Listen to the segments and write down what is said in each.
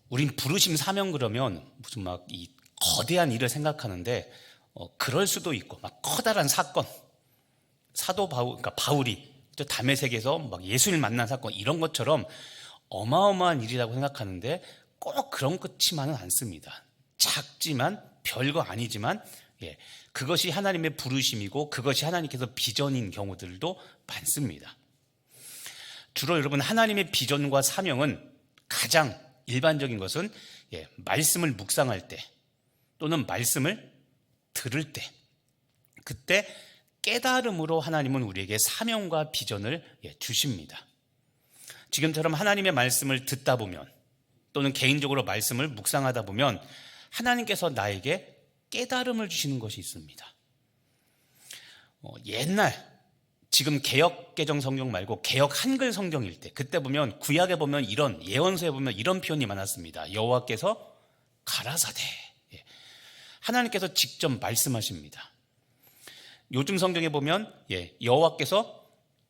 우린 부르심 사명 그러면 무슨 막 이 거대한 일을 생각하는데 그럴 수도 있고 막 커다란 사건, 사도 바울, 그러니까 바울이 다메섹에서 막 예수를 만난 사건 이런 것처럼 어마어마한 일이라고 생각하는데 꼭 그런 것치만은 않습니다. 작지만 별거 아니지만 그것이 하나님의 부르심이고 그것이 하나님께서 비전인 경우들도 많습니다. 주로 여러분 하나님의 비전과 사명은 가장 일반적인 것은 말씀을 묵상할 때 또는 말씀을 들을 때 그때 깨달음으로 하나님은 우리에게 사명과 비전을 주십니다. 지금처럼 하나님의 말씀을 듣다 보면 또는 개인적으로 말씀을 묵상하다 보면 하나님께서 나에게 깨달음을 주시는 것이 있습니다. 옛날 지금 개역 개정 성경 말고 개역 한글 성경일 때 그때 보면 구약에 보면 이런 예언서에 보면 이런 표현이 많았습니다. 여호와께서 가라사대 하나님께서 직접 말씀하십니다. 요즘 성경에 보면 여호와께서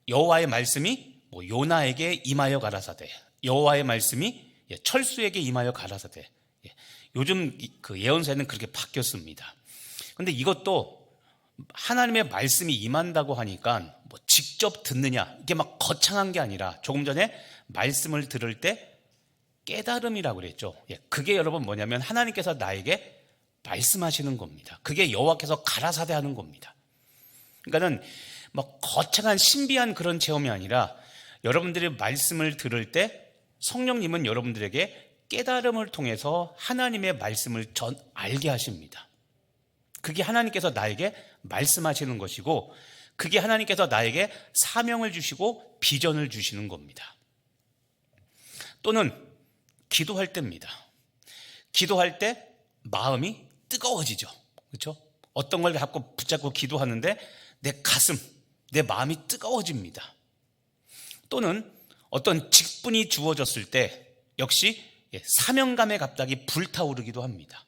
여호와의 말씀이 요나에게 임하여 가라사대 여호와의 말씀이 철수에게 임하여 가라사대 요즘 그 예언서에는 그렇게 바뀌었습니다. 그런데 이것도 하나님의 말씀이 임한다고 하니까 직접 듣느냐 이게 막 거창한 게 아니라 조금 전에 말씀을 들을 때 깨달음이라고 그랬죠. 그게 여러분 뭐냐면 하나님께서 나에게 말씀하시는 겁니다. 그게 여호와께서 가라사대 하는 겁니다. 그러니까는 막 거창한 신비한 그런 체험이 아니라 여러분들이 말씀을 들을 때 성령님은 여러분들에게 깨달음을 통해서 하나님의 말씀을 알게 하십니다. 그게 하나님께서 나에게 말씀하시는 것이고 그게 하나님께서 나에게 사명을 주시고 비전을 주시는 겁니다. 또는 기도할 때입니다. 기도할 때 마음이 뜨거워지죠. 그렇죠? 어떤 걸 자꾸 붙잡고 기도하는데 내 가슴, 내 마음이 뜨거워집니다. 또는 어떤 직분이 주어졌을 때 역시 사명감에 갑자기 불타오르기도 합니다.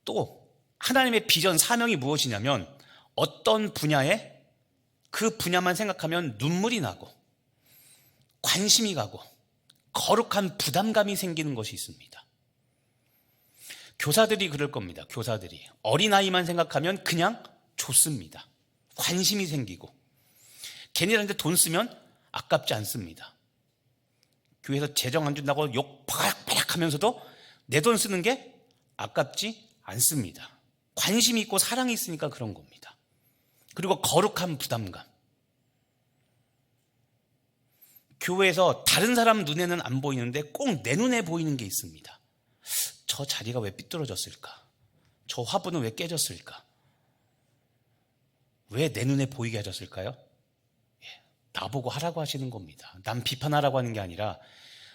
또 하나님의 비전 사명이 무엇이냐면 어떤 분야에 그 분야만 생각하면 눈물이 나고 관심이 가고 거룩한 부담감이 생기는 것이 있습니다. 교사들이 그럴 겁니다. 교사들이 어린아이만 생각하면 그냥 좋습니다. 관심이 생기고 걔네들한테 돈 쓰면 아깝지 않습니다. 교회에서 재정 안 준다고 욕 바락바락 하면서도 내 돈 쓰는 게 아깝지 않습니다. 관심이 있고 사랑이 있으니까 그런 겁니다. 그리고 거룩한 부담감. 교회에서 다른 사람 눈에는 안 보이는데 꼭 내 눈에 보이는 게 있습니다. 저 자리가 왜 삐뚤어졌을까? 저 화분은 왜 깨졌을까? 왜 내 눈에 보이게 하셨을까요? 나보고 하라고 하시는 겁니다. 남 비판하라고 하는 게 아니라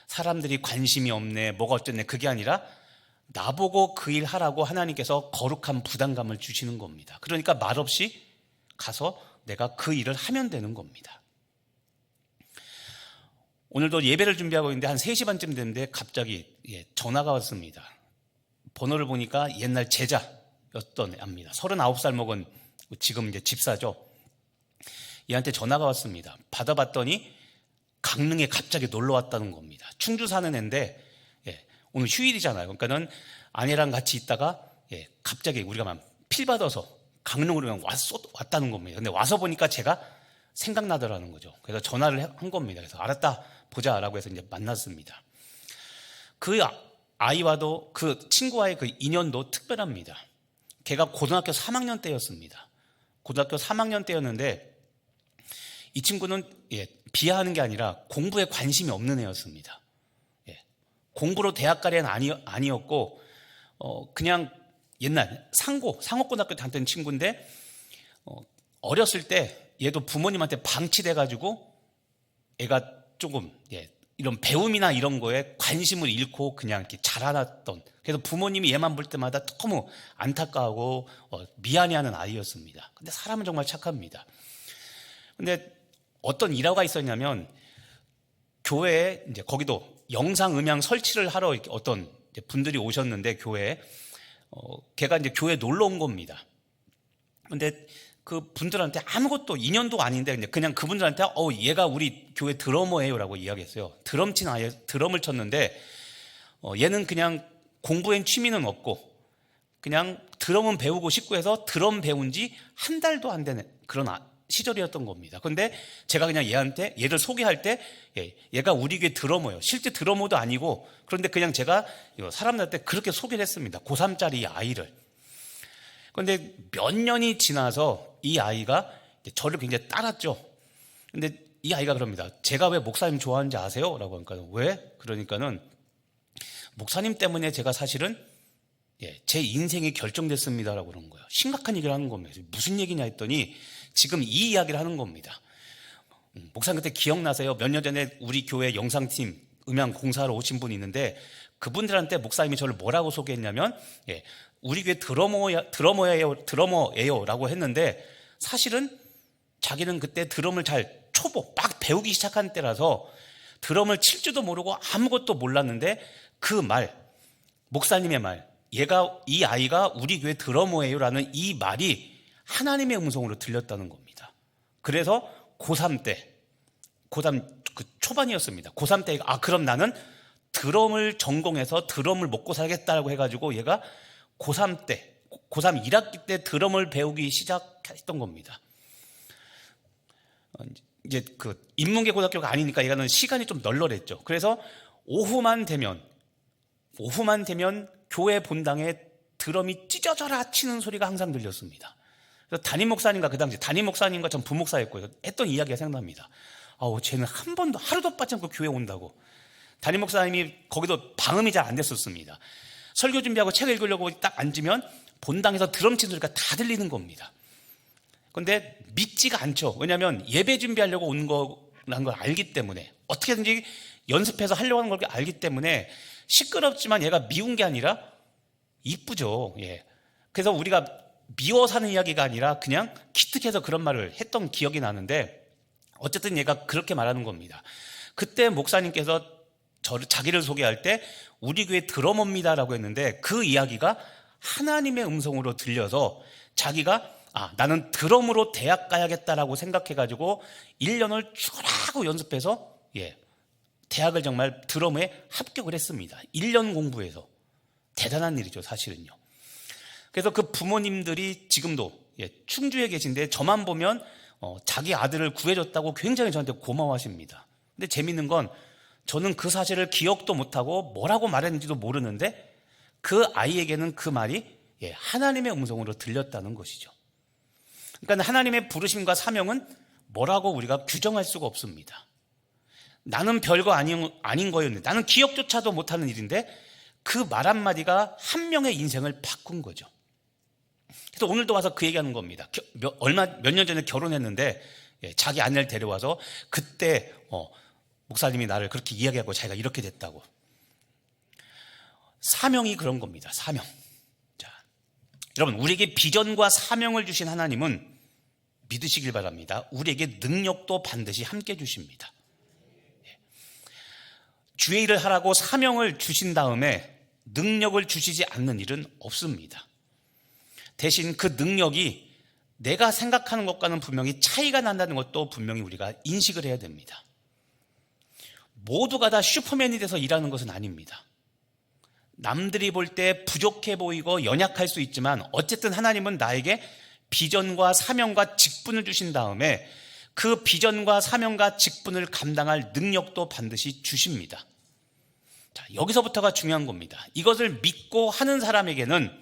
사람들이 관심이 없네 뭐가 어쨌네 그게 아니라 나보고 그 일 하라고 하나님께서 거룩한 부담감을 주시는 겁니다. 그러니까 말없이 가서 내가 그 일을 하면 되는 겁니다. 오늘도 예배를 준비하고 있는데 한 3시 반쯤 됐는데 갑자기 전화가 왔습니다. 번호를 보니까 옛날 제자였던 애입니다. 39살 먹은 지금 이제 집사죠. 얘한테 전화가 왔습니다. 받아봤더니 강릉에 갑자기 놀러 왔다는 겁니다. 충주 사는 애인데 오늘 휴일이잖아요. 그러니까는 아내랑 같이 있다가 갑자기 우리가 필 받아서 강릉으로 그냥 왔다는 겁니다. 근데 와서 보니까 제가 생각나더라는 거죠. 그래서 전화를 한 겁니다. 그래서 알았다 보자라고 해서 이제 만났습니다. 그 아이와도 그 친구와의 그 인연도 특별합니다. 걔가 고등학교 3학년 때였습니다. 고등학교 3학년 때였는데 이 친구는 비하하는 게 아니라 공부에 관심이 없는 애였습니다. 공부로 대학 갈 애는 아니었고 그냥 옛날 상업고등학교 다녔던 친구인데 어렸을 때 얘도 부모님한테 방치돼가지고 애가 조금 이런 배움이나 이런 거에 관심을 잃고 그냥 이렇게 자라났던 그래서 부모님이 얘만 볼 때마다 너무 안타까워하고 미안해하는 아이였습니다. 근데 사람은 정말 착합니다. 근데 어떤 일화가 있었냐면 교회에 이제 거기도 영상 음향 설치를 하러 어떤 분들이 오셨는데 교회에 걔가 이제 교회에 놀러 온 겁니다. 근데 그 분들한테 아무것도 인연도 아닌데 그냥 그분들한테 얘가 우리 교회 드러머예요라고 이야기했어요. 드럼을 쳤는데 얘는 그냥 공부엔 취미는 없고 그냥 드럼은 배우고 싶고 해서 드럼 배운 지 한 달도 안 되는 그런 시절이었던 겁니다. 근데 제가 그냥 얘를 소개할 때 얘가 우리 교회 드러머예요. 실제 드러머도 아니고 그런데 그냥 제가 사람들한테 그렇게 소개를 했습니다. 고3짜리 아이를. 그런데 몇 년이 지나서 이 아이가 저를 굉장히 따랐죠. 근데 이 아이가 그럽니다. 제가 왜 목사님 좋아하는지 아세요? 라고 하니까 왜? 그러니까는 목사님 때문에 제가 사실은 제 인생이 결정됐습니다 라고 그러는 거예요. 심각한 얘기를 하는 겁니다. 무슨 얘기냐 했더니 지금 이 이야기를 하는 겁니다. 목사님 그때 기억나세요? 몇 년 전에 우리 교회 영상팀 음향 공사하러 오신 분이 있는데 그분들한테 목사님이 저를 뭐라고 소개했냐면 우리 교회 드러머예요 라고 했는데 사실은 자기는 그때 드럼을 초보 막 배우기 시작한 때라서 드럼을 칠 줄도 모르고 아무것도 몰랐는데 그 말, 목사님의 말, 이 아이가 우리 교회 드러머예요 라는 이 말이 하나님의 음성으로 들렸다는 겁니다. 그래서 고3 그 초반이었습니다. 고3 때 그럼 나는 드럼을 전공해서 드럼을 먹고 살겠다라고 해가지고 얘가 고3 1학기 때 드럼을 배우기 시작했던 겁니다. 이제 그 인문계 고등학교가 아니니까 얘가는 시간이 좀 널널했죠. 그래서 오후만 되면 교회 본당에 드럼이 찢어져라 치는 소리가 항상 들렸습니다. 그래서 담임 목사님과 전 부목사였고요. 했던 이야기가 생각납니다. 쟤는 하루도 빠지 않고 교회 온다고. 담임 목사님이 거기도 방음이 잘 안 됐었습니다. 설교 준비하고 책 읽으려고 딱 앉으면 본당에서 드럼 치는 소리가 다 들리는 겁니다. 그런데 믿지가 않죠. 왜냐하면 예배 준비하려고 온 거라는 걸 알기 때문에 어떻게든지 연습해서 하려고 하는 걸 알기 때문에 시끄럽지만 얘가 미운 게 아니라 이쁘죠. 그래서 우리가 미워서 하는 이야기가 아니라 그냥 기특해서 그런 말을 했던 기억이 나는데 어쨌든 얘가 그렇게 말하는 겁니다. 그때 목사님께서 자기를 소개할 때 우리 교회 드러머입니다라고 했는데 그 이야기가 하나님의 음성으로 들려서 자기가 나는 드럼으로 대학 가야겠다라고 생각해가지고 1년을 쭉 연습해서 대학을 정말 드럼에 합격을 했습니다. 1년 공부해서. 대단한 일이죠, 사실은요. 그래서 그 부모님들이 지금도 충주에 계신데 저만 보면 자기 아들을 구해줬다고 굉장히 저한테 고마워하십니다. 근데 재밌는 건 저는 그 사실을 기억도 못하고 뭐라고 말했는지도 모르는데 그 아이에게는 그 말이 하나님의 음성으로 들렸다는 것이죠. 그러니까 하나님의 부르심과 사명은 뭐라고 우리가 규정할 수가 없습니다. 나는 별거 아닌 거였는데 나는 기억조차도 못하는 일인데 그 말 한마디가 한 명의 인생을 바꾼 거죠. 그래서 오늘도 와서 그 얘기하는 겁니다. 몇 년 전에 결혼했는데 자기 아내를 데려와서 그때 목사님이 나를 그렇게 이야기하고 자기가 이렇게 됐다고. 사명이 그런 겁니다. 사명. 자, 여러분 우리에게 비전과 사명을 주신 하나님은 믿으시길 바랍니다. 우리에게 능력도 반드시 함께 주십니다. 주의 일을 하라고 사명을 주신 다음에 능력을 주시지 않는 일은 없습니다. 대신 그 능력이 내가 생각하는 것과는 분명히 차이가 난다는 것도 분명히 우리가 인식을 해야 됩니다. 모두가 다 슈퍼맨이 돼서 일하는 것은 아닙니다. 남들이 볼 때 부족해 보이고 연약할 수 있지만 어쨌든 하나님은 나에게 비전과 사명과 직분을 주신 다음에 그 비전과 사명과 직분을 감당할 능력도 반드시 주십니다. 자, 여기서부터가 중요한 겁니다. 이것을 믿고 하는 사람에게는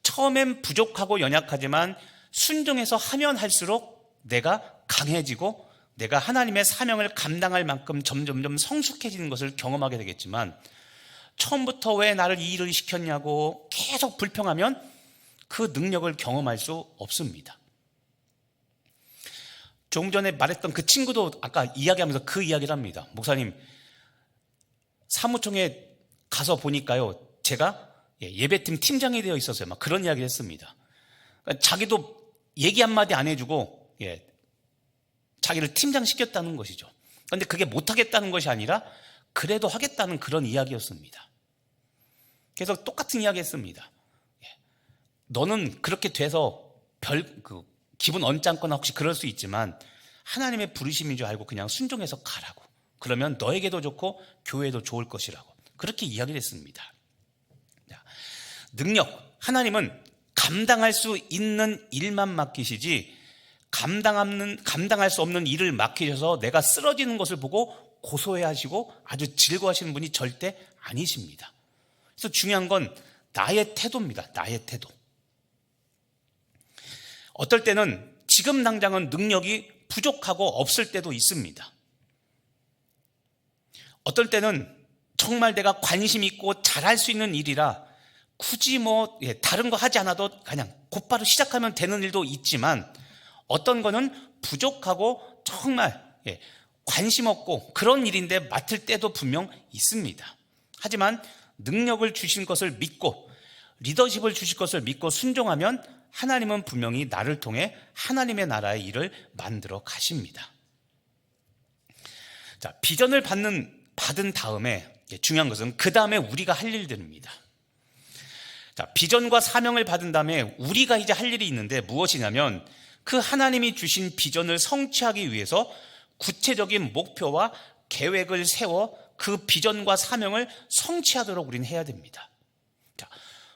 처음엔 부족하고 연약하지만 순종해서 하면 할수록 내가 강해지고 내가 하나님의 사명을 감당할 만큼 점점점 성숙해지는 것을 경험하게 되겠지만 처음부터 왜 나를 이 일을 시켰냐고 계속 불평하면 그 능력을 경험할 수 없습니다. 조금 전에 말했던 그 친구도 아까 이야기하면서 그 이야기를 합니다. 목사님, 사무총에 가서 보니까요, 제가 예배팀 팀장이 되어 있었어요. 막 그런 이야기를 했습니다. 그러니까 자기도 얘기 한마디 안 해주고 자기를 팀장 시켰다는 것이죠. 그런데 그게 못하겠다는 것이 아니라 그래도 하겠다는 그런 이야기였습니다. 그래서 똑같은 이야기 했습니다. 너는 그렇게 돼서 기분 언짢거나 혹시 그럴 수 있지만 하나님의 부르심인 줄 알고 그냥 순종해서 가라고. 그러면 너에게도 좋고 교회도 좋을 것이라고. 그렇게 이야기를 했습니다. 능력, 하나님은 감당할 수 있는 일만 맡기시지 감당할 수 없는 일을 맡기셔서 내가 쓰러지는 것을 보고 고소해하시고 아주 즐거워하시는 분이 절대 아니십니다. 그래서 중요한 건 나의 태도입니다. 나의 태도. 어떨 때는 지금 당장은 능력이 부족하고 없을 때도 있습니다. 어떨 때는 정말 내가 관심 있고 잘할 수 있는 일이라 굳이 다른 거 하지 않아도 그냥 곧바로 시작하면 되는 일도 있지만, 어떤 거는 부족하고 정말 관심 없고 그런 일인데 맡을 때도 분명 있습니다. 하지만 능력을 주신 것을 믿고 리더십을 주실 것을 믿고 순종하면 하나님은 분명히 나를 통해 하나님의 나라의 일을 만들어 가십니다. 자, 비전을 받은 다음에 중요한 것은 그 다음에 우리가 할 일들입니다. 자, 비전과 사명을 받은 다음에 우리가 이제 할 일이 있는데 무엇이냐면, 그 하나님이 주신 비전을 성취하기 위해서 구체적인 목표와 계획을 세워 그 비전과 사명을 성취하도록 우리는 해야 됩니다. 자,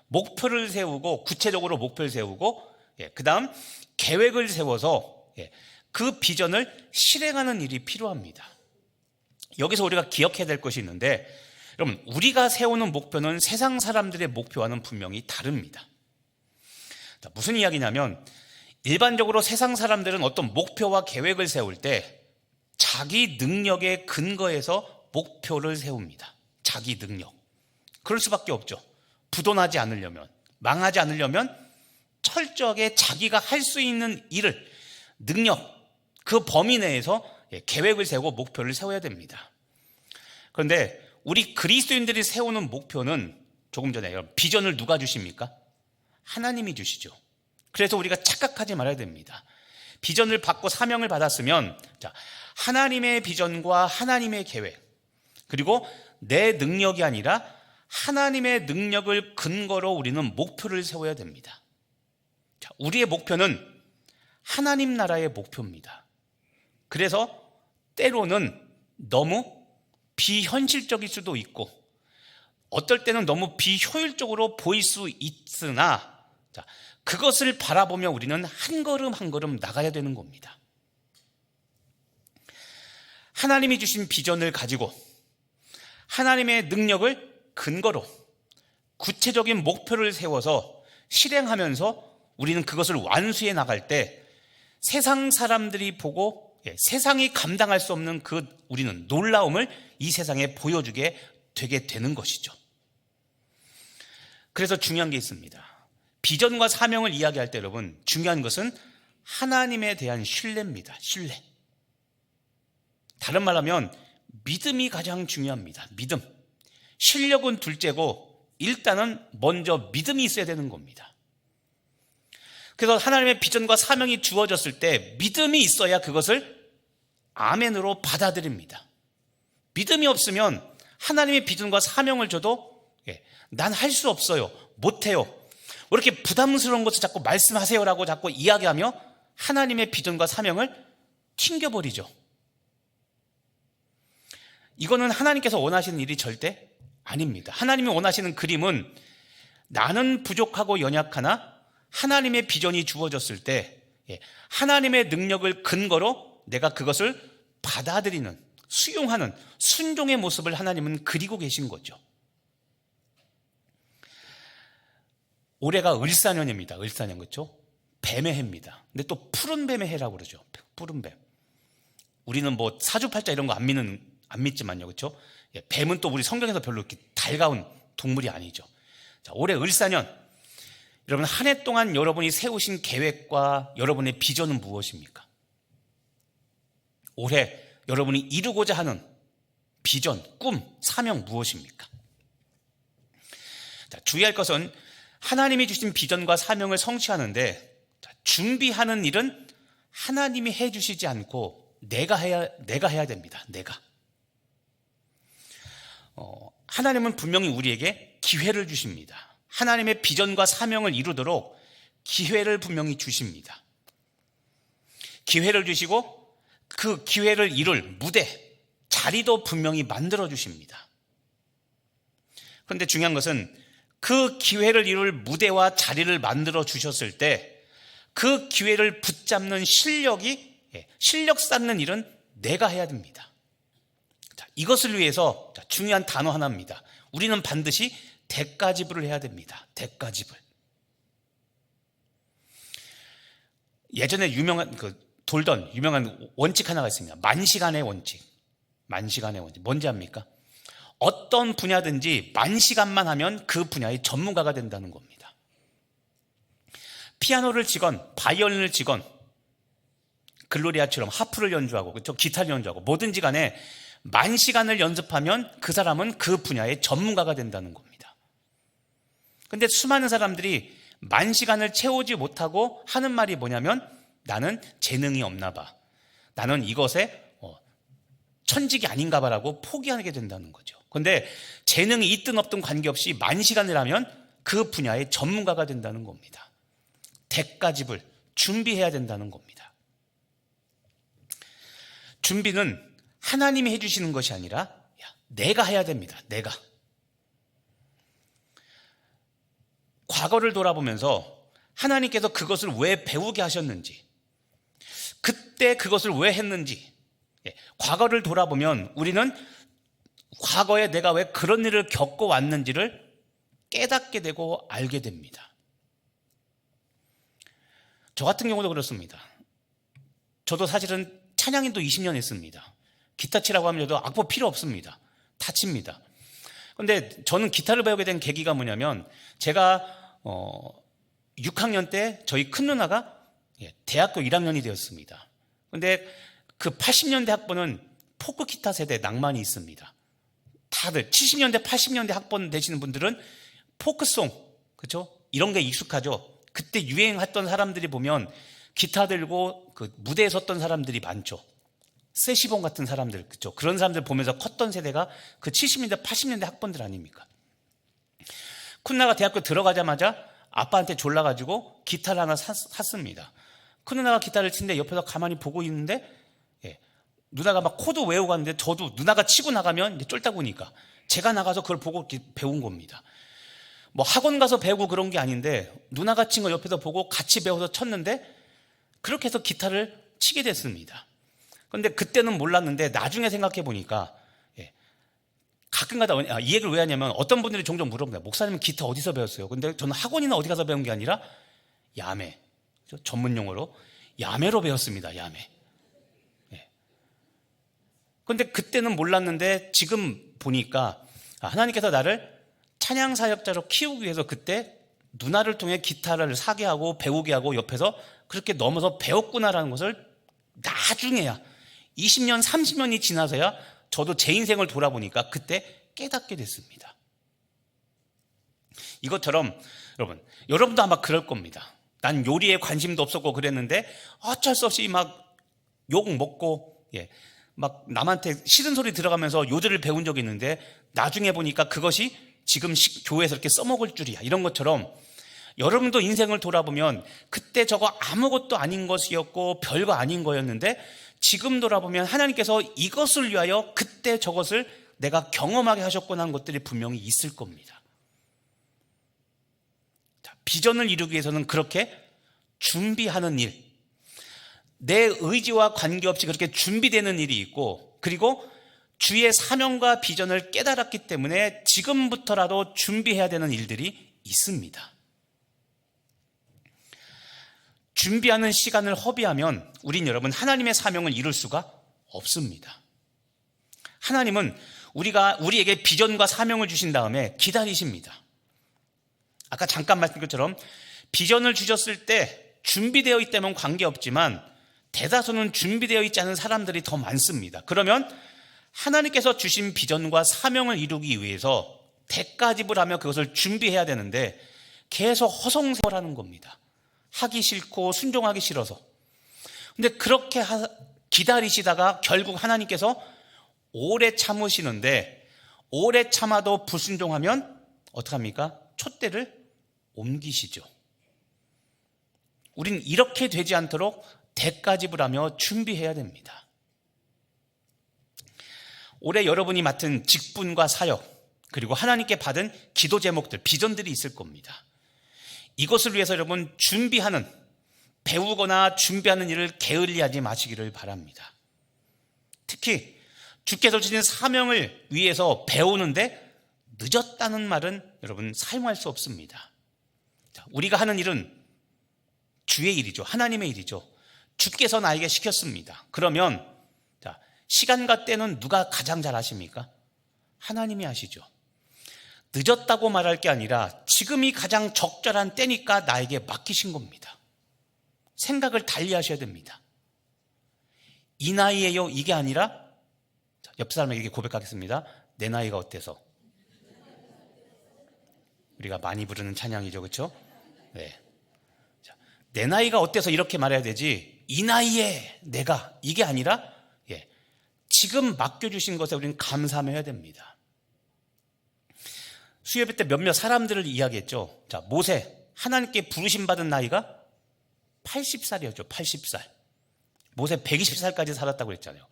목표를 세우고, 구체적으로 목표를 세우고, 그 다음 계획을 세워서 그 비전을 실행하는 일이 필요합니다. 여기서 우리가 기억해야 될 것이 있는데, 여러분, 우리가 세우는 목표는 세상 사람들의 목표와는 분명히 다릅니다. 자, 무슨 이야기냐면, 일반적으로 세상 사람들은 어떤 목표와 계획을 세울 때 자기 능력에 근거해서 목표를 세웁니다. 자기 능력. 그럴 수밖에 없죠. 부도나지 않으려면, 망하지 않으려면 철저하게 자기가 할 수 있는 일을, 능력, 그 범위 내에서 계획을 세우고 목표를 세워야 됩니다. 그런데 우리 그리스도인들이 세우는 목표는, 조금 전에 비전을 누가 주십니까? 하나님이 주시죠. 그래서 우리가 착각하지 말아야 됩니다. 비전을 받고 사명을 받았으면, 자, 하나님의 비전과 하나님의 계획, 그리고 내 능력이 아니라 하나님의 능력을 근거로 우리는 목표를 세워야 됩니다. 자, 우리의 목표는 하나님 나라의 목표입니다. 그래서 때로는 너무 비현실적일 수도 있고, 어떨 때는 너무 비효율적으로 보일 수 있으나, 자, 그것을 바라보며 우리는 한 걸음 한 걸음 나가야 되는 겁니다. 하나님이 주신 비전을 가지고 하나님의 능력을 근거로 구체적인 목표를 세워서 실행하면서 우리는 그것을 완수해 나갈 때 세상 사람들이 보고 세상이 감당할 수 없는 우리는 놀라움을 이 세상에 보여주게 되게 되는 것이죠. 그래서 중요한 게 있습니다. 비전과 사명을 이야기할 때 여러분, 중요한 것은 하나님에 대한 신뢰입니다. 신뢰. 다른 말하면 믿음이 가장 중요합니다. 믿음. 실력은 둘째고 일단은 먼저 믿음이 있어야 되는 겁니다. 그래서 하나님의 비전과 사명이 주어졌을 때 믿음이 있어야 그것을 아멘으로 받아들입니다. 믿음이 없으면 하나님의 비전과 사명을 줘도 난 할 수 없어요, 못해요, 왜 이렇게 부담스러운 것을 자꾸 말씀하세요라고 자꾸 이야기하며 하나님의 비전과 사명을 튕겨버리죠. 이거는 하나님께서 원하시는 일이 절대 아닙니다. 하나님이 원하시는 그림은 나는 부족하고 연약하나 하나님의 비전이 주어졌을 때 하나님의 능력을 근거로 내가 그것을 받아들이는, 수용하는 순종의 모습을 하나님은 그리고 계신 거죠. 올해가 을사년입니다. 을사년, 그렇죠? 뱀의 해입니다. 근데 또 푸른 뱀의 해라고 그러죠. 푸른 뱀. 우리는 뭐 사주팔자 이런 거 안 믿지만요, 그렇죠? 뱀은 또 우리 성경에서 별로 이렇게 달가운 동물이 아니죠. 자, 올해 을사년, 여러분 한 해 동안 여러분이 세우신 계획과 여러분의 비전은 무엇입니까? 올해 여러분이 이루고자 하는 비전, 꿈, 사명 무엇입니까? 자, 주의할 것은 하나님이 주신 비전과 사명을 성취하는데 준비하는 일은 하나님이 해주시지 않고 내가 해야 됩니다. 내가. 하나님은 분명히 우리에게 기회를 주십니다. 하나님의 비전과 사명을 이루도록 기회를 분명히 주십니다. 기회를 주시고 그 기회를 이룰 무대, 자리도 분명히 만들어 주십니다. 그런데 중요한 것은 그 기회를 이룰 무대와 자리를 만들어 주셨을 때 그 기회를 붙잡는 실력 쌓는 일은 내가 해야 됩니다. 자, 이것을 위해서 중요한 단어 하나입니다. 우리는 반드시 대가지불을 해야 됩니다. 대가지불. 예전에 돌던 유명한 원칙 하나가 있습니다. 만시간의 원칙. 만시간의 원칙. 뭔지 압니까? 어떤 분야든지 만시간만 하면 그 분야의 전문가가 된다는 겁니다. 피아노를 치건 바이올린을 치건 글로리아처럼 하프를 연주하고 그렇죠? 기타를 연주하고 뭐든지 간에 만시간을 연습하면 그 사람은 그 분야의 전문가가 된다는 겁니다. 그런데 수많은 사람들이 만시간을 채우지 못하고 하는 말이 뭐냐면 나는 재능이 없나 봐. 나는 이것에 천직이 아닌가 봐라고 포기하게 된다는 거죠. 그런데 재능이 있든 없든 관계없이 만시간을 하면 그 분야의 전문가가 된다는 겁니다. 대가집을 준비해야 된다는 겁니다. 준비는 하나님이 해주시는 것이 아니라 내가 해야 됩니다. 내가. 과거를 돌아보면서 하나님께서 그것을 왜 배우게 하셨는지, 그때 그것을 왜 했는지, 과거를 돌아보면 우리는 과거에 내가 왜 그런 일을 겪어왔는지를 깨닫게 되고 알게 됩니다. 저 같은 경우도 그렇습니다. 저도 사실은 찬양인도 20년 했습니다. 기타 치라고 하면 저도 악보 필요 없습니다. 다 칩니다. 그런데 저는 기타를 배우게 된 계기가 뭐냐면 제가 6학년 때 저희 큰 누나가 대학교 1학년이 되었습니다. 그런데 그 80년대 학번은 포크 기타 세대 낭만이 있습니다. 다들 70년대 80년대 학번 되시는 분들은 포크송 그렇죠? 이런 게 익숙하죠. 그때 유행했던 사람들이 보면 기타 들고 그 무대에 섰던 사람들이 많죠. 세시봉 같은 사람들, 그렇죠? 그런 사람들 보면서 컸던 세대가 그 70년대, 80년대 학번들 아닙니까? 쿤나가 대학교 들어가자마자 아빠한테 졸라가지고 기타를 하나 샀습니다. 큰 누나가 기타를 치는데 옆에서 가만히 보고 있는데 누나가 막 코드 외우고 가는데 저도 누나가 치고 나가면 이제 쫄딱 보니까 제가 나가서 그걸 보고 배운 겁니다. 뭐 학원 가서 배우고 그런 게 아닌데 누나가 친 거 옆에서 보고 같이 배워서 쳤는데 그렇게 해서 기타를 치게 됐습니다. 그런데 그때는 몰랐는데 나중에 생각해 보니까 가끔가다 이 얘기를 왜 하냐면 어떤 분들이 종종 물어봅니다. 목사님은 기타 어디서 배웠어요? 근데 저는 학원이나 어디 가서 배운 게 아니라 야매, 전문 용어로 야매로 배웠습니다. 야매. 그런데 그때는 몰랐는데 지금 보니까 하나님께서 나를 찬양 사역자로 키우기 위해서 그때 누나를 통해 기타를 사게 하고 배우게 하고 옆에서 그렇게 넘어서 배웠구나라는 것을 나중에야 20년, 30년이 지나서야 저도 제 인생을 돌아보니까 그때 깨닫게 됐습니다. 이것처럼 여러분도 아마 그럴 겁니다. 난 요리에 관심도 없었고 그랬는데 어쩔 수 없이 막 욕 먹고 막 남한테 싫은 소리 들어가면서 요리를 배운 적이 있는데 나중에 보니까 그것이 지금 교회에서 이렇게 써먹을 줄이야. 이런 것처럼 여러분도 인생을 돌아보면 그때 저거 아무것도 아닌 것이었고 별거 아닌 거였는데 지금 돌아보면 하나님께서 이것을 위하여 그때 저것을 내가 경험하게 하셨구나 하는 것들이 분명히 있을 겁니다. 자, 비전을 이루기 위해서는 그렇게 준비하는 일, 내 의지와 관계없이 그렇게 준비되는 일이 있고 그리고 주의 사명과 비전을 깨달았기 때문에 지금부터라도 준비해야 되는 일들이 있습니다. 준비하는 시간을 허비하면 여러분 하나님의 사명을 이룰 수가 없습니다. 하나님은 우리에게 비전과 사명을 주신 다음에 기다리십니다. 아까 잠깐 말씀드린 것처럼 비전을 주셨을 때 준비되어 있다면 관계없지만 대다수는 준비되어 있지 않은 사람들이 더 많습니다. 그러면 하나님께서 주신 비전과 사명을 이루기 위해서 대가집을 그것을 준비해야 되는데 계속 허송세월하는 겁니다. 하기 싫고 순종하기 싫어서. 근데 그렇게 기다리시다가 결국 하나님께서 오래 참으시는데 오래 참아도 불순종하면 어떡합니까? 촛대를 옮기시죠. 우린 이렇게 되지 않도록 대가 지불하며 준비해야 됩니다. 올해 여러분이 맡은 직분과 사역, 그리고 하나님께 받은 기도 제목들, 비전들이 있을 겁니다. 이것을 위해서 여러분 준비하는, 배우거나 준비하는 일을 게을리하지 마시기를 바랍니다. 특히 주께서 주신 사명을 위해서 배우는데 늦었다는 말은 여러분 사용할 수 없습니다. 우리가 하는 일은 주의 일이죠. 하나님의 일이죠. 주께서 나에게 시켰습니다. 그러면 시간과 때는 누가 가장 잘 아십니까? 하나님이 아시죠. 늦었다고 말할 게 아니라 지금이 가장 적절한 때니까 나에게 맡기신 겁니다. 생각을 달리 하셔야 됩니다. 이 나이에요, 이게 아니라, 옆 사람에게 이렇게 고백하겠습니다. 내 나이가 어때서? 우리가 많이 부르는 찬양이죠, 그렇죠? 네. 내 나이가 어때서 이렇게 말해야 되지, 이 나이에 내가, 이게 아니라 지금 맡겨주신 것에 우리는 감사하며 해야 됩니다. 수요예배 때 몇몇 사람들을 이야기했죠. 자, 모세, 하나님께 부르심받은 나이가 80살이었죠. 80살. 모세 120살까지 살았다고 그랬잖아요.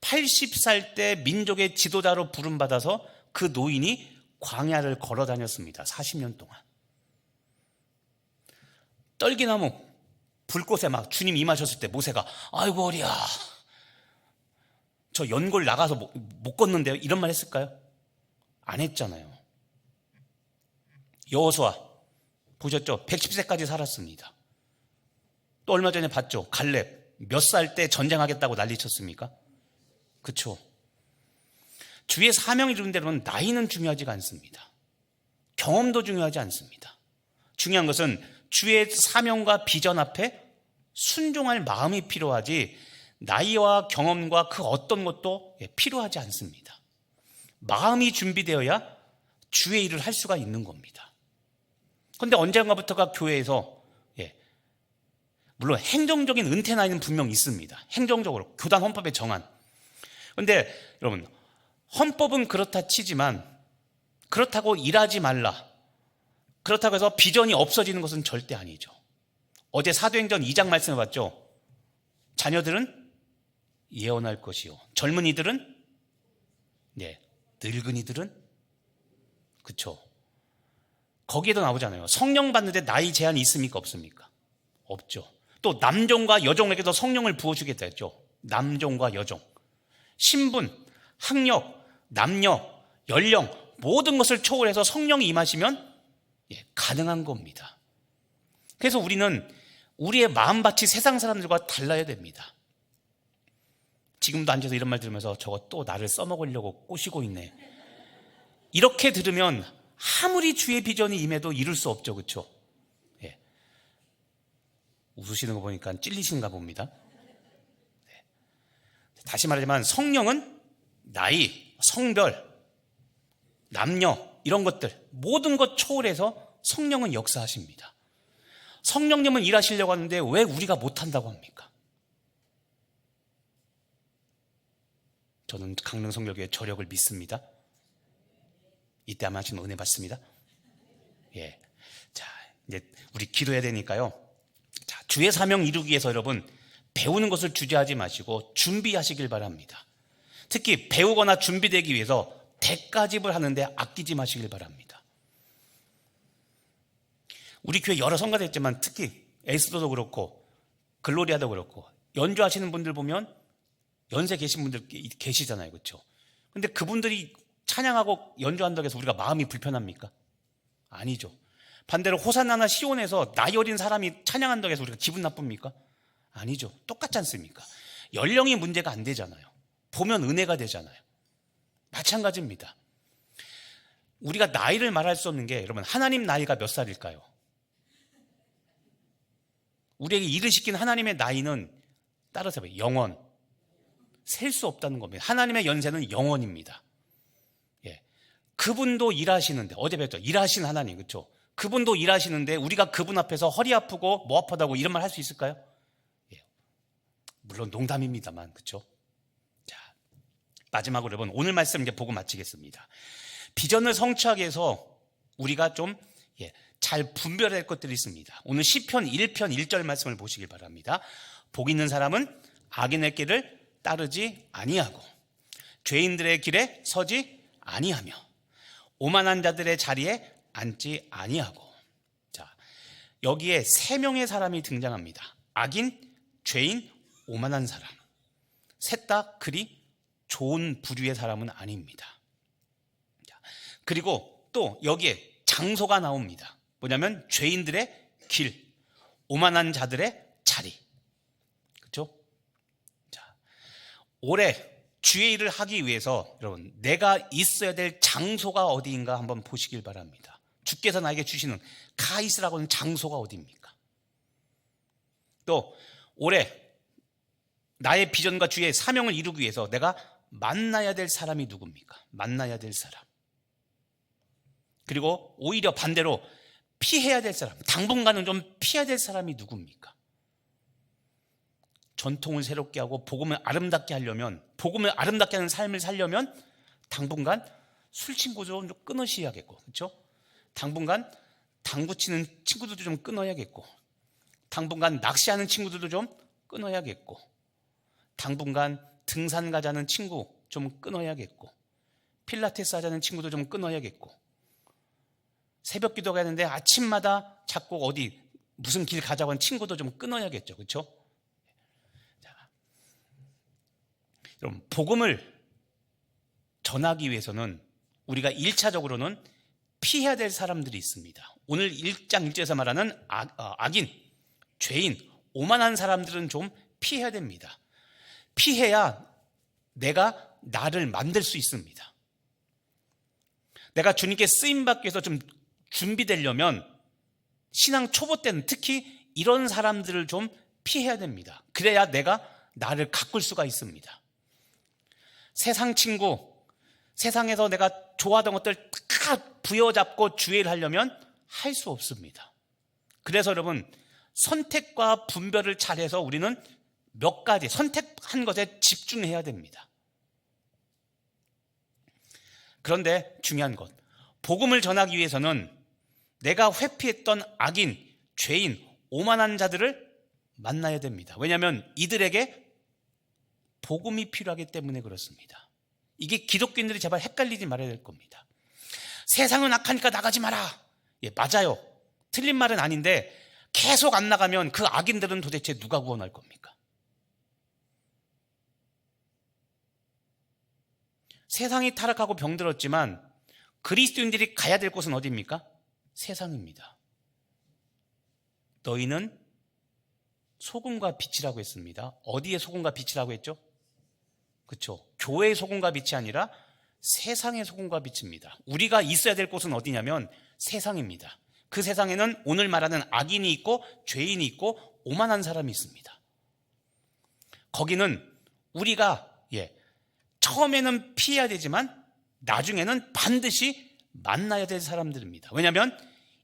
80살 때 민족의 지도자로 부름받아서 그 노인이 광야를 걸어 다녔습니다. 40년 동안. 떨기나무, 불꽃에 막 주님 임하셨을 때 모세가 아이고 어리야, 저 연골 나가서 못 걷는데요, 이런 말 했을까요? 안 했잖아요. 여호수아 보셨죠? 110세까지 살았습니다. 또 얼마 전에 봤죠? 갈렙 몇 살 때 전쟁하겠다고 난리쳤습니까? 그렇죠. 주의 사명을 이루는 데는 나이는 중요하지가 않습니다. 경험도 중요하지 않습니다. 중요한 것은 주의 사명과 비전 앞에 순종할 마음이 필요하지, 나이와 경험과 그 어떤 것도 필요하지 않습니다. 마음이 준비되어야 주의 일을 할 수가 있는 겁니다. 그런데 언젠가부터가 교회에서 물론 행정적인 은퇴 나이는 분명 있습니다. 행정적으로 교단 헌법에 정한. 그런데 여러분, 헌법은 그렇다 치지만 그렇다고 일하지 말라, 그렇다고 해서 비전이 없어지는 것은 절대 아니죠. 어제 사도행전 2장 말씀을 봤죠. 자녀들은 예언할 것이요, 젊은이들은 늙은이들은, 그쵸, 거기에도 나오잖아요. 성령 받는데 나이 제한이 있습니까? 없습니까? 없죠. 또 남종과 여종에게도 성령을 부어주겠다 했죠. 남종과 여종, 신분, 학력, 남녀, 연령 모든 것을 초월해서 성령이 임하시면 가능한 겁니다. 그래서 우리는 우리의 마음밭이 세상 사람들과 달라야 됩니다. 지금도 앉아서 이런 말 들으면서 저거 또 나를 써먹으려고 꼬시고 있네, 이렇게 들으면 아무리 주의 비전이 임해도 이룰 수 없죠. 그렇죠? 웃으시는 거 보니까 찔리시는가 봅니다. 다시 말하자면 성령은 나이, 성별, 남녀 이런 것들 모든 것 초월해서 성령은 역사하십니다. 성령님은 일하시려고 하는데 왜 우리가 못한다고 합니까? 저는 강릉성결교의 저력을 믿습니다. 이때 아마 하시면 은혜 받습니다. 자, 이제 우리 기도해야 되니까요. 자, 주의 사명 이루기 위해서 여러분 배우는 것을 주저하지 마시고 준비하시길 바랍니다. 특히 배우거나 준비되기 위해서 대가집을 하는데 아끼지 마시길 바랍니다. 우리 교회 여러 성가대 있지만 특히 에스더도 그렇고 글로리아도 그렇고 연주하시는 분들 보면 연세 계신 분들 계시잖아요. 그렇죠? 근데 그분들이 찬양하고 연주한다고 해서 우리가 마음이 불편합니까? 아니죠. 반대로 호산나나 시온에서 나이 어린 사람이 찬양한다고 해서 우리가 기분 나쁩니까? 아니죠. 똑같지 않습니까? 연령이 문제가 안 되잖아요. 보면 은혜가 되잖아요. 마찬가지입니다. 우리가 나이를 말할 수 없는 게, 여러분, 하나님 나이가 몇 살일까요? 우리에게 일을 시킨 하나님의 나이는 따라서 영원, 셀 수 없다는 겁니다. 하나님의 연세는 영원입니다. 그분도 일하시는데, 어제 뵀죠? 일하시는 하나님, 그렇죠? 그분도 일하시는데 우리가 그분 앞에서 허리 아프고 뭐 아프다고 이런 말 할 수 있을까요? 물론 농담입니다만, 그렇죠? 자, 마지막으로 여러분, 오늘 말씀 이제 보고 마치겠습니다. 비전을 성취하기 위해서 우리가 좀 잘 분별해야 할 것들이 있습니다. 오늘 시편 1편 1절 말씀을 보시길 바랍니다. 복 있는 사람은 악인의 길을 따르지 아니하고 죄인들의 길에 서지 아니하며 오만한 자들의 자리에 앉지 아니하고. 자, 여기에 세 명의 사람이 등장합니다. 악인, 죄인, 오만한 사람. 셋 다 그리 좋은 부류의 사람은 아닙니다. 자, 그리고 또 여기에 장소가 나옵니다. 뭐냐면 죄인들의 길, 오만한 자들의 자리. 그렇죠? 자, 올해 주의 일을 하기 위해서 여러분 내가 있어야 될 장소가 어디인가 한번 보시길 바랍니다. 주께서 나에게 주시는 가 있으라고 하는 장소가 어디입니까? 또 올해 나의 비전과 주의 사명을 이루기 위해서 내가 만나야 될 사람이 누굽니까? 만나야 될 사람. 그리고 오히려 반대로 피해야 될 사람, 당분간은 좀 피해야 될 사람이 누굽니까? 전통을 새롭게 하고 복음을 아름답게 하려면, 복음을 아름답게 하는 삶을 살려면 당분간 술 친구도 좀 끊으셔야겠고, 그렇죠? 당분간 당구 치는 친구들도 좀 끊어야겠고, 당분간 낚시하는 친구들도 좀 끊어야겠고, 당분간 등산 가자는 친구 좀 끊어야겠고, 필라테스 하자는 친구도 좀 끊어야겠고, 새벽 기도 가는데 아침마다 자꾸 어디 무슨 길 가자고 하는 친구도 좀 끊어야겠죠, 그렇죠? 여러분, 복음을 전하기 위해서는 우리가 1차적으로는 피해야 될 사람들이 있습니다. 오늘 1장 1절에서 말하는 악인, 죄인, 오만한 사람들은 좀 피해야 됩니다. 피해야 내가 나를 만들 수 있습니다. 내가 주님께 쓰임받기 위해서 좀 준비되려면 신앙 초보 때는 특히 이런 사람들을 좀 피해야 됩니다. 그래야 내가 나를 가꿀 수가 있습니다. 세상 친구, 세상에서 내가 좋아하던 것들 다 부여잡고 주의를 하려면 할 수 없습니다. 그래서 여러분, 선택과 분별을 잘해서 우리는 몇 가지 선택한 것에 집중해야 됩니다. 그런데 중요한 것, 복음을 전하기 위해서는 내가 회피했던 악인, 죄인, 오만한 자들을 만나야 됩니다. 왜냐하면 이들에게 복음이 필요하기 때문에 그렇습니다. 이게 기독교인들이 제발 헷갈리지 말아야 될 겁니다. 세상은 악하니까 나가지 마라. 예, 맞아요. 틀린 말은 아닌데 계속 안 나가면 그 악인들은 도대체 누가 구원할 겁니까? 세상이 타락하고 병들었지만 그리스도인들이 가야 될 곳은 어디입니까? 세상입니다. 너희는 소금과 빛이라고 했습니다. 어디에 소금과 빛이라고 했죠? 그렇죠. 교회의 소금과 빛이 아니라 세상의 소금과 빛입니다. 우리가 있어야 될 곳은 어디냐면 세상입니다. 그 세상에는 오늘 말하는 악인이 있고 죄인이 있고 오만한 사람이 있습니다. 거기는 우리가 처음에는 피해야 되지만 나중에는 반드시 만나야 될 사람들입니다. 왜냐하면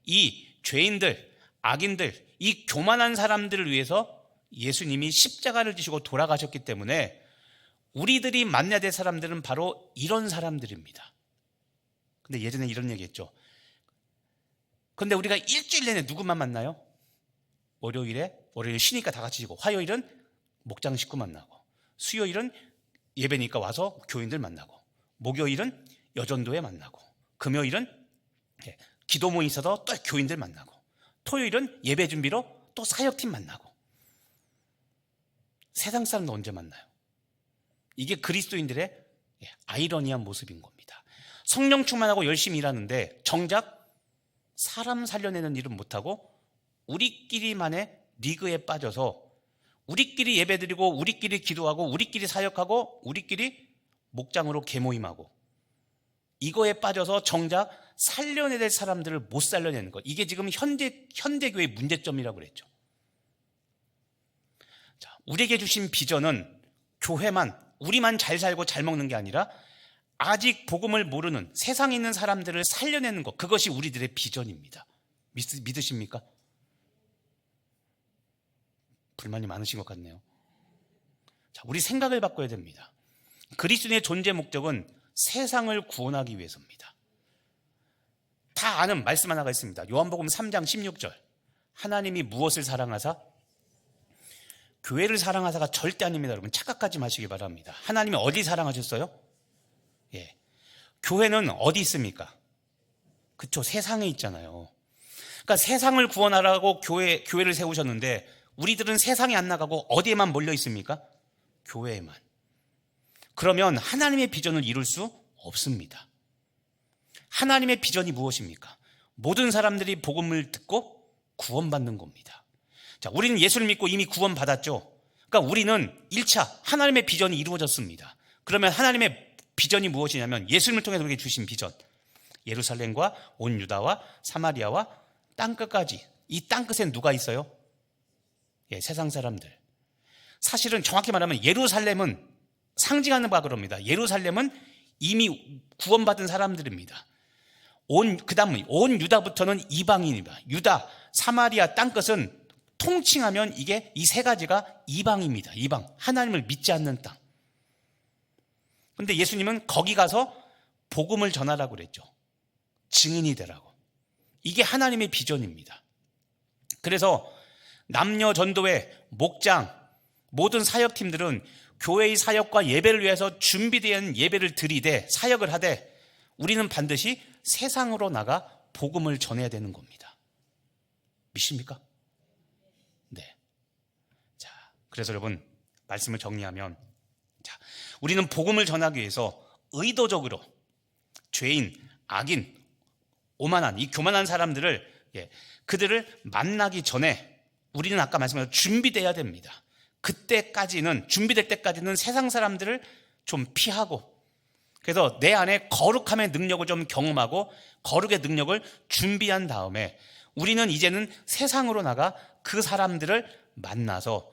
이 죄인들, 악인들, 이 교만한 사람들을 위해서 예수님이 십자가를 지시고 돌아가셨기 때문에 우리들이 만나야 될 사람들은 바로 이런 사람들입니다. 근데 예전에 이런 얘기 했죠. 근데 우리가 일주일 내내 누구만 만나요? 월요일 쉬니까 다 같이 쉬고, 화요일은 목장 식구 만나고, 수요일은 예배니까 와서 교인들 만나고, 목요일은 여전도에 만나고, 금요일은 기도 모임 있어서 또 교인들 만나고, 토요일은 예배 준비로 또 사역팀 만나고. 세상 사람도 언제 만나요? 이게 그리스도인들의 아이러니한 모습인 겁니다. 성령 충만하고 열심히 일하는데 정작 사람 살려내는 일은 못하고 우리끼리만의 리그에 빠져서 우리끼리 예배드리고 우리끼리 기도하고 우리끼리 사역하고 우리끼리 목장으로 개모임하고, 이거에 빠져서 정작 살려내야 될 사람들을 못 살려내는 것, 이게 지금 현대교회의 문제점이라고 그랬죠. 자, 우리에게 주신 비전은 교회만, 우리만 잘 살고 잘 먹는 게 아니라 아직 복음을 모르는 세상에 있는 사람들을 살려내는 것, 그것이 우리들의 비전입니다. 믿으십니까? 불만이 많으신 것 같네요. 자, 우리 생각을 바꿔야 됩니다. 그리스도인의 존재 목적은 세상을 구원하기 위해서입니다. 다 아는 말씀 하나가 있습니다. 요한복음 3장 16절. 하나님이 무엇을 사랑하사? 교회를 사랑하사가 절대 아닙니다. 여러분 착각하지 마시기 바랍니다. 하나님이 어디 사랑하셨어요? 예, 교회는 어디 있습니까? 그쵸, 세상에 있잖아요. 그러니까 세상을 구원하라고 교회를 세우셨는데 우리들은 세상에 안 나가고 어디에만 몰려 있습니까? 교회에만. 그러면 하나님의 비전을 이룰 수 없습니다. 하나님의 비전이 무엇입니까? 모든 사람들이 복음을 듣고 구원받는 겁니다. 자, 우리는 예수를 믿고 이미 구원받았죠. 그러니까 우리는 1차 하나님의 비전이 이루어졌습니다. 그러면 하나님의 비전이 무엇이냐면 예수님을 통해서 우리에게 주신 비전, 예루살렘과 온 유다와 사마리아와 땅끝까지. 이 땅끝엔 누가 있어요? 예, 세상 사람들. 사실은 정확히 말하면 예루살렘은 상징하는 바 그럽니다. 예루살렘은 이미 구원받은 사람들입니다. 그다음 온 유다부터는 이방인입니다. 유다, 사마리아 땅끝은 통칭하면 이게 이 세 가지가 이방입니다. 이방, 하나님을 믿지 않는 땅. 그런데 예수님은 거기 가서 복음을 전하라고 그랬죠. 증인이 되라고. 이게 하나님의 비전입니다. 그래서 남녀 전도회, 목장, 모든 사역팀들은 교회의 사역과 예배를 위해서 준비된 예배를 드리되 사역을 하되 우리는 반드시 세상으로 나가 복음을 전해야 되는 겁니다. 믿습니까? 네. 자, 그래서 여러분 말씀을 정리하면, 자, 우리는 복음을 전하기 위해서 의도적으로 죄인, 악인, 오만한 이 교만한 사람들을, 그들을 만나기 전에 우리는 아까 말씀하신 준비돼야 됩니다. 그때까지는, 준비될 때까지는 세상 사람들을 좀 피하고, 그래서 내 안에 거룩함의 능력을 좀 경험하고 거룩의 능력을 준비한 다음에 우리는 이제는 세상으로 나가 그 사람들을 만나서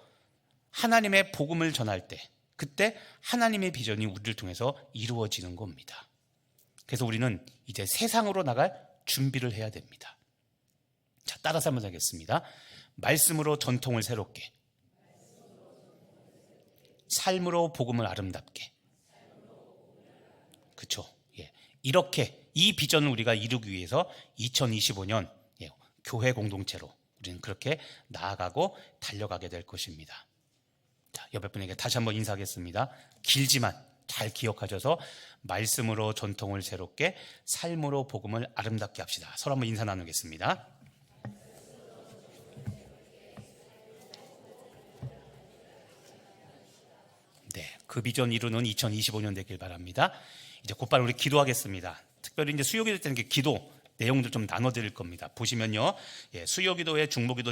하나님의 복음을 전할 때, 그때 하나님의 비전이 우리를 통해서 이루어지는 겁니다. 그래서 우리는 이제 세상으로 나갈 준비를 해야 됩니다. 자, 따라서 한번 하겠습니다. 말씀으로 전통을 새롭게, 삶으로 복음을 아름답게. 그렇죠? 예. 이렇게 이 비전을 우리가 이루기 위해서 2025년 교회 공동체로 우리는 그렇게 나아가고 달려가게 될 것입니다. 자, 옆에 분에게 다시 한번 인사하겠습니다. 길지만 잘 기억하셔서 말씀으로 전통을 새롭게, 삶으로 복음을 아름답게 합시다. 서로 한번 인사 나누겠습니다. 네, 그 비전 이루는 2025년 되길 바랍니다. 이제 곧바로 우리 기도하겠습니다. 특별히 이제 수요기도 때는 기도 내용들 좀 나눠드릴 겁니다. 보시면요, 수요기도의 중보기도